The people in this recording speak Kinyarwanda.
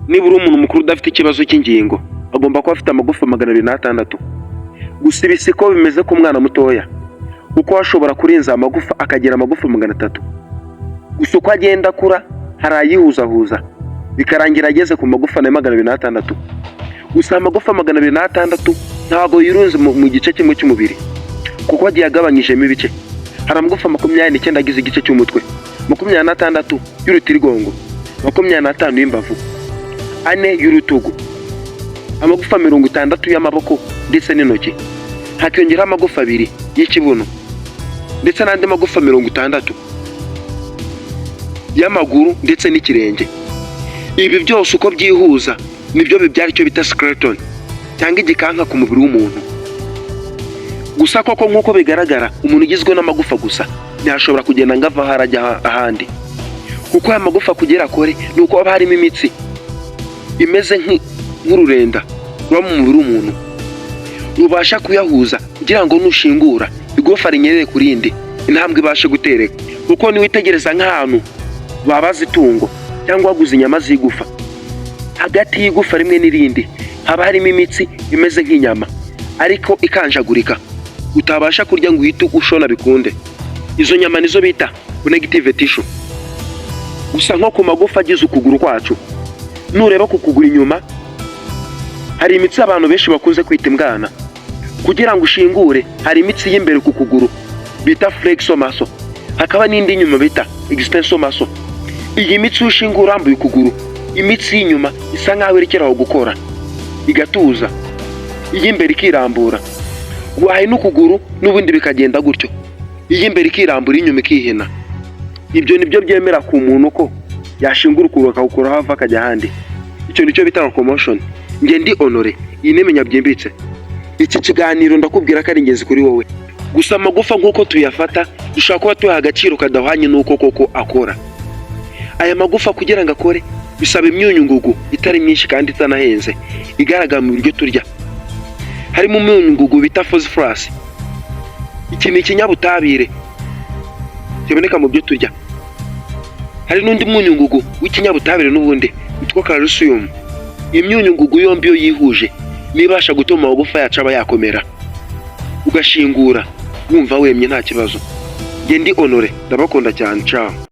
nibura umuntu mukuru udafite ikibazo cy'ingingo agomba kuba afite amagufa 206. Gusa ibi siko bimeze ku mwana mutoya, kuko ashobora kurenza amagufa akagira amagufa 300. Gusa uko agenda akura hari ayihuzahuza bikarangira ageze ku magufa 206. Gusa amagufa 206 ntago yirunze mu gice kimwe cy'umubiri, kuko agiye agabanyijemo ibice. Hari amagufa 29 agize igice cy'umutwe, 26 y'urutirigongo, 25 y'imbavu, 4 y'urutugu, amagufa 60 y'amaboko ndetse n'intoki, hakiyongeraho amagufa 2 y'ikibuno ndetse n'andi magufa 60 y'amaguru ndetse n'ikirenge. Ibi byose uko byihuza nibyo bibyara icyo bita skeleton cyangwa igikanka ku mubiri w'umuntu. Gusa koko nk'uko bigaragara, umuntu ugizwe n'amagufa gusa ntashobora kugenda ngava harajya ahandi, kuko aya magufa kugera kore nuko haba harimo imitsi imeze nk'ururenda ruba mu mubiri w'umuntu, rubasha kuyahuza kugira ngo nushingura igufa rinyerere ku rindi intambwe ibashe gutereka. Kuko niwitegereza nk'ahantu babaza itungo cyangwa waguze inyama z'igufa, hagati y'igufa rimwe n'irindi haba harimo imitsi imeze nk'inyama ariko ikanjagurika, utabasha kurya ngo uhite ushona bikunde. Izo nyama nizo bita connective tissue. Gusa nko ku magufa agize ukuguru kwacu, nureba ku kuguru inyuma hari imitsi abantu benshi bakunze kwita imbwana. Kugira ngo ushingure hari imitsi y'imbere ku kuguru bita flexor muscle, hakaba n'indi inyuma bita extensor muscle. Iyi mitsi ushingura urambuye ukuguru, imitsi y'inyuma isa nkaho irekeraho gukora igatuza, iy'imbere ikirambura, wahe n'ukuguru n'ubundi bikagenda gutyo, iy'imbere ikirambura inyuma ikihina. Ibyo nibyo byemera ku muntu ko yashingura ukuguru akawukuraho ava akajya ahandi. Icyo nicyo bita locomotion. Nge ndi Honore, iyi nimenya byimbitse. Iki kiganiro ndakubwira ko ari ingenzi kuri wowe. Gusa amagufa nk'uko tuyafata dushaka kuba tuyaha agaciro kadahwanye n'uko koko akora. Aya magufa kugira ngo akore bisaba imyunyu ngugu itari myinshi kandi itanahenze igaragara mu biryo turya. Harimo imyunyu ngugu bita phosphorus. Iki ni ikinyabutabire kiboneka mu byo turya. Hari n'undi myunyu ngugu w'ikinyabutabire n'ubundi witwa calcium. Imyunyu ngugu yombi yo yihuje nibasha gutuma amagufa yacu aba yakomera, ugashingura wumva wemye nta kibazo. Nge ndi Honore, ndabakunda cyane. Ciao.